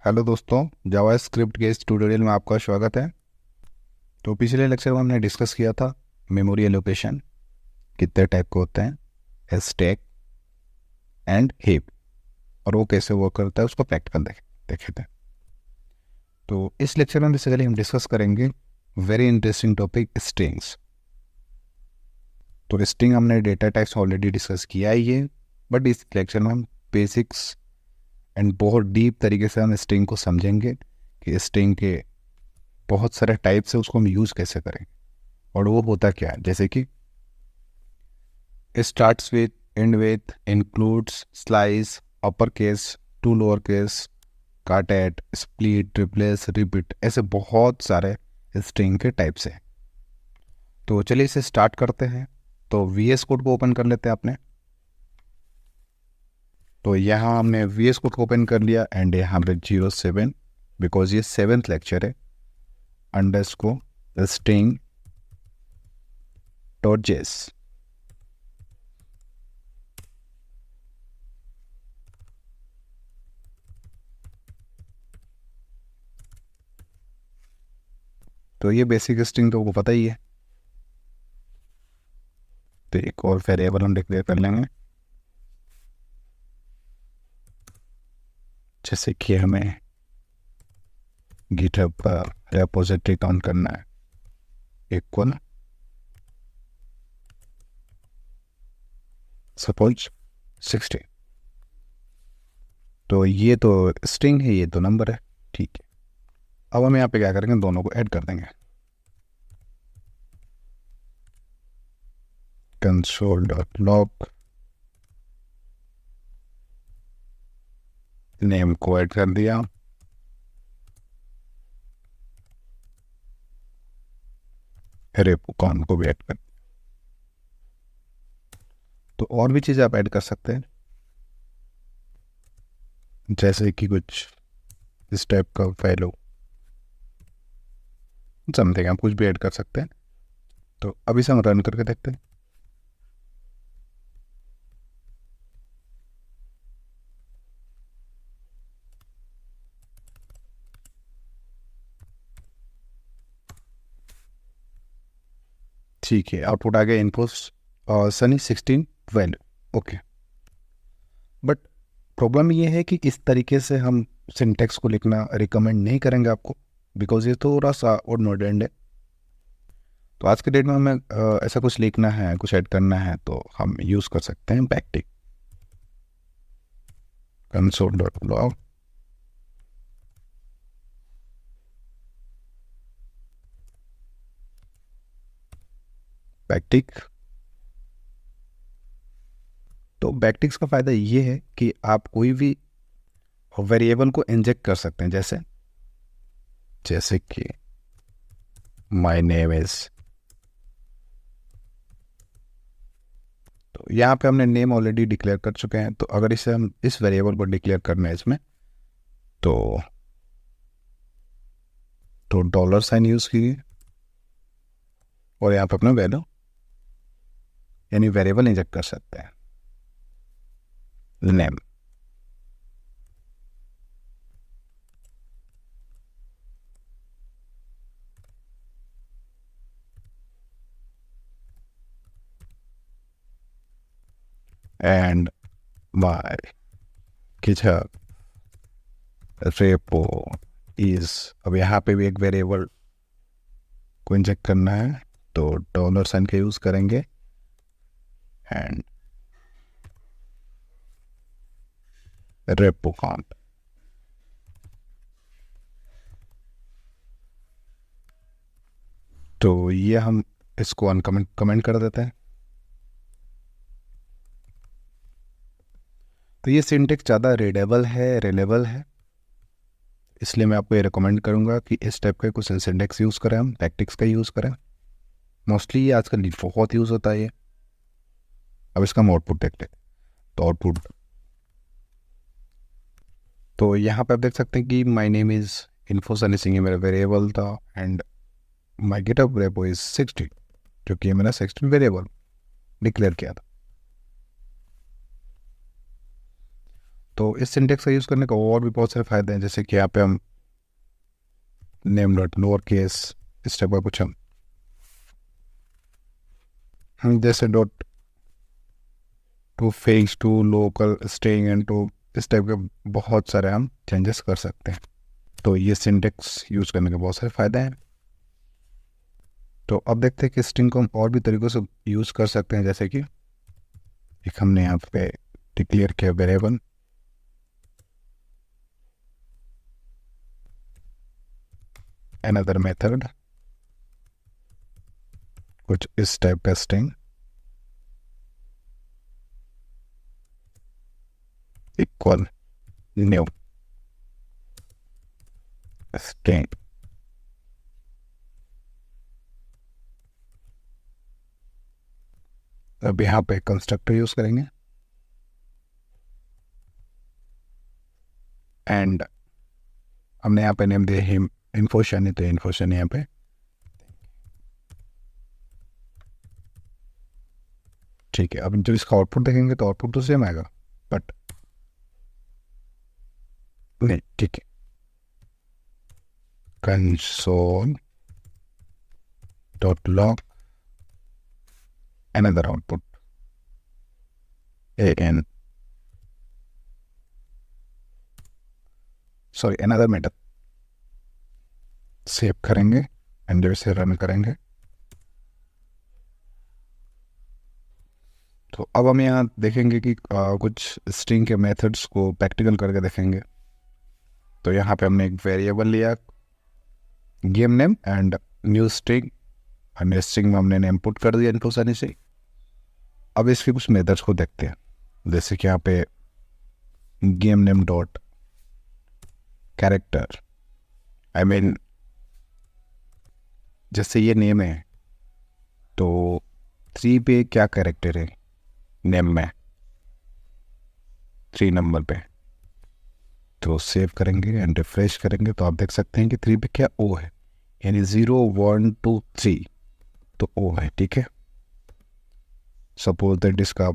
Hello दोस्तों, जावा script के इस ट्यूटोरियल में आपका स्वागत है। तो पिछले लेक्चर में हमने डिस्कस किया था मेमोरी एलोकेशन कितने टाइप के होते हैं, स्टैक एंड हीप, और वो कैसे वर्क करता है उसको प्रैक्टिकल देखे थे। तो इस लेक्चर में बेसिकली हम डिस्कस करेंगे वेरी इंटरेस्टिंग टॉपिक, स्ट्रिंग्स। तो स्ट्रिंग हमने डेटा टाइप्स ऑलरेडी डिस्कस किया ही है, बट इस लेक्चर में हम बेसिक्स एंड बहुत डीप तरीके से हम स्ट्रिंग को समझेंगे कि स्ट्रिंग के बहुत सारे टाइप्स है, उसको हम यूज़ कैसे करें और वो होता क्या है। जैसे कि starts with, end with, includes, slice, upper case to lower case, काट एट, स्प्लिट, रिप्लेस, रिपीट, ऐसे बहुत सारे स्ट्रिंग के टाइप्स हैं। तो चलिए इसे स्टार्ट करते हैं। तो वीएस कोड को ओपन कर लेते हैं अपने। तो यहाँ हमने वीएस कोड को ओपन कर लिया एंड यहाँ पे 07, बिकॉज ये 7th लेक्चर है, अंडरस्को स्ट्रिंग डॉट जेस। तो ये बेसिक स्ट्रिंग तो आपको पता ही है। तो एक और वेरिएबल हम डिक्लेयर कर लेंगे, जैसे कि हमें गिटहब पर रेपोजिटरी काउंट करना है, इक्वल सपोज 60। तो ये तो स्ट्रिंग है, ये तो नंबर है, ठीक है। अब हम यहाँ पे क्या करेंगे, दोनों को ऐड कर देंगे। कंसोल डॉट लॉग, नेम को ऐड कर दिया, रेपो काउंट को भी ऐड कर। तो और भी चीज़ आप ऐड कर सकते हैं, जैसे कि कुछ इस टाइप का वैल्यू, समथिंग आप कुछ भी ऐड कर सकते हैं। तो अभी से हम रन करके देखते हैं। ठीक है, आउटपुट आ गया, inputs Sunny 16 value, okay. But problem ये है कि इस तरीके से हम सिंटेक्स को लिखना रिकमेंड नहीं करेंगे आपको, बिकॉज ये थोड़ा सा और मॉडर्न है। तो आज के डेट में हमें ऐसा कुछ लिखना है, कुछ ऐड करना है, तो हम यूज़ कर सकते हैं backtick, console dot log, backtick. तो बैकटिक्स का फ़ायदा ये है कि आप कोई भी वेरिएबल को इंजेक्ट कर सकते हैं, जैसे जैसे कि माई नेम इज़। तो यहाँ पे हमने नेम ऑलरेडी डिक्लेयर कर चुके हैं, तो अगर इसे हम इस वेरिएबल को डिक्लेयर करना है इसमें, तो डॉलर साइन यूज़ कीजिए और यहाँ पे अपना वैल्यू यानी वेरिएबल इंजेक्ट कर सकते हैं, name. And why GitHub repo is, अब यहाँ पे भी एक वेरिएबल को इंजेक्ट करना है, तो डॉलर साइन का यूज़ करेंगे एंड रेपो काउंट। तो ये हम इसको अनकमेंट कमेंट कर देते हैं। तो ये सिंटेक्स ज़्यादा रीडेबल है, रिलेबल है, इसलिए मैं आपको ये रिकमेंड करूँगा कि इस टाइप का कुछ सिंटेक्स यूज़ करें, हम बैकटिक्स का यूज़ करें। मोस्टली ये आजकल बहुत यूज़ होता है ये। अब इसका हम आउटपुट देखते हैं। तो आउटपुट, तो यहाँ पे आप देख सकते हैं कि my name is info Sunny Singh, ये मेरा वेरिएबल था, and my GitHub repo is 60, क्योंकि ये मैंने 16 वेरिएबल डिक्लेयर किया था। तो इस सिंटेक्स का यूज़ करने का और भी बहुत सारे फ़ायदे हैं, जैसे कि यहाँ पे हम नेम डॉट लोअर केस इस टाइप का कुछ हम जैसे dot to fix to local staying and to इस टाइप के बहुत सारे हम चेंजेस कर सकते हैं। तो ये सिंटेक्स यूज़ करने के बहुत सारे फ़ायदे हैं। तो अब देखते हैं कि स्ट्रिंग को हम और भी तरीक़ों से यूज़ कर सकते हैं, जैसे कि एक हमने यहाँ पे डिक्लेयर किया वेरिएबल अनदर मेथड कुछ इस टाइप का स्ट्रिंग इक्वल न्यू स्ट्रिंग। अब यहाँ पे कंस्ट्रक्टर यूज़ करेंगे एंड हमने यहाँ पे नेम दिया हिम इन्फोशन, तो इन्फोशन यहाँ पे ठीक है। अब जब इसका आउटपुट देखेंगे तो आउटपुट तो सेम आएगा, बट नहीं, ठीक है। Console dot log another output an sorry another method save करेंगे एंड जब इसे रन करेंगे तो अब हम यहाँ देखेंगे कि कुछ स्ट्रिंग के मेथड्स को प्रैक्टिकल करके देखेंगे। तो यहाँ पे हमने एक वेरिएबल लिया game name and new string, अन्य स्ट्रिंग में हमने नेम पुट कर दिया इन्फोशन से। अब इसके कुछ मेथड्स को देखते हैं, जैसे कि यहाँ पे game name dot character, I mean जैसे ये नेम है तो 3 पे क्या कैरेक्टर है नेम में, 3 नंबर पे। तो सेव करेंगे एंड रिफ्रेश करेंगे तो आप देख सकते हैं कि 3 पे क्या ओ है, यानी 0 1 2 3 तो ओ है, ठीक है। सपोज दैट इसका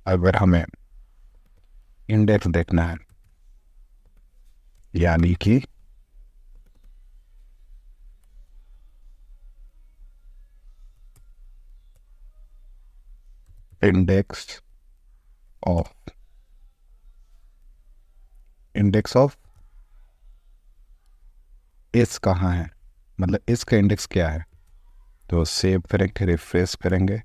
अगर हमें इंडेक्स देखना है, यानी कि इंडेक्स ऑफ एस कहाँ है, मतलब एस का इंडेक्स क्या है। तो सेव करेंगे, रिफ्रेश करेंगे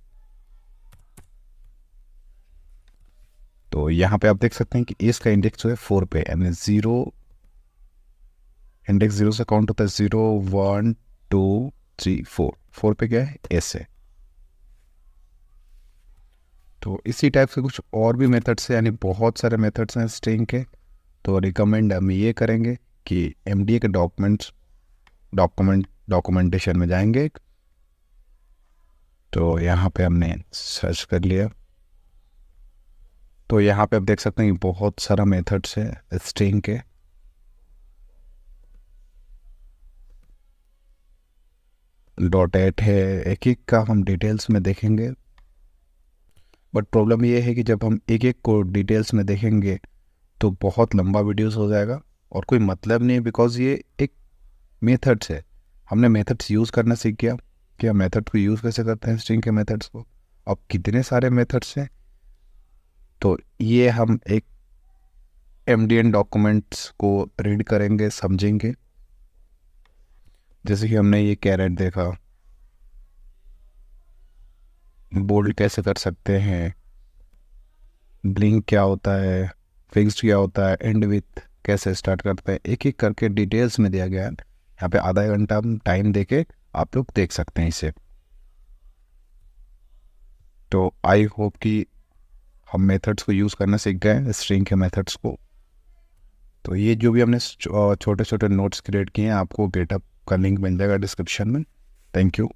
तो यहाँ पे आप देख सकते हैं कि एस का इंडेक्स जो है 4 पे, यानी 0 इंडेक्स 0 से काउंट होता है 0 1 2 3 4 पे क्या है एस है। तो इसी टाइप से कुछ और भी मेथड्स हैं, यानी बहुत सारे मेथड्स हैं स्ट्रिंग के। तो रिकमेंड हम ये करेंगे कि एमडीए के डॉक्यूमेंटेशन में जाएंगे। तो यहाँ पे हमने सर्च कर लिया, तो यहाँ पे आप देख सकते हैं कि बहुत सारा मेथड्स है स्ट्रिंग के। .8 है, एक एक का हम डिटेल्स में देखेंगे, बट प्रॉब्लम ये है कि जब हम एक एक को डिटेल्स में देखेंगे तो बहुत लंबा वीडियोस हो जाएगा और कोई मतलब नहीं, बिकॉज ये एक मेथड्स है। हमने मेथड्स यूज़ करना सीख गया कि हम मेथड को यूज़ कैसे करते हैं स्ट्रिंग के मेथड्स को। अब कितने सारे मेथड्स हैं, तो ये हम एक एमडीएन डॉक्यूमेंट्स को रीड करेंगे, समझेंगे। जैसे कि हमने ये कैरेट देखा, बोल्ड कैसे कर सकते हैं, ब्लिंक क्या होता है, फिक्स्ड क्या होता है, एंड विथ कैसे स्टार्ट करते हैं, एक एक करके डिटेल्स में दिया गया है। यहाँ पे आधा घंटा टाइम देके आप लोग देख सकते हैं इसे। तो आई होप कि हम मेथड्स को यूज़ करना सीख गए स्ट्रिंग के मेथड्स को। तो ये जो भी हमने छोटे छोटे नोट्स क्रिएट किए हैं, आपको गेटअप का लिंक मिल जाएगा डिस्क्रिप्शन में। Thank you.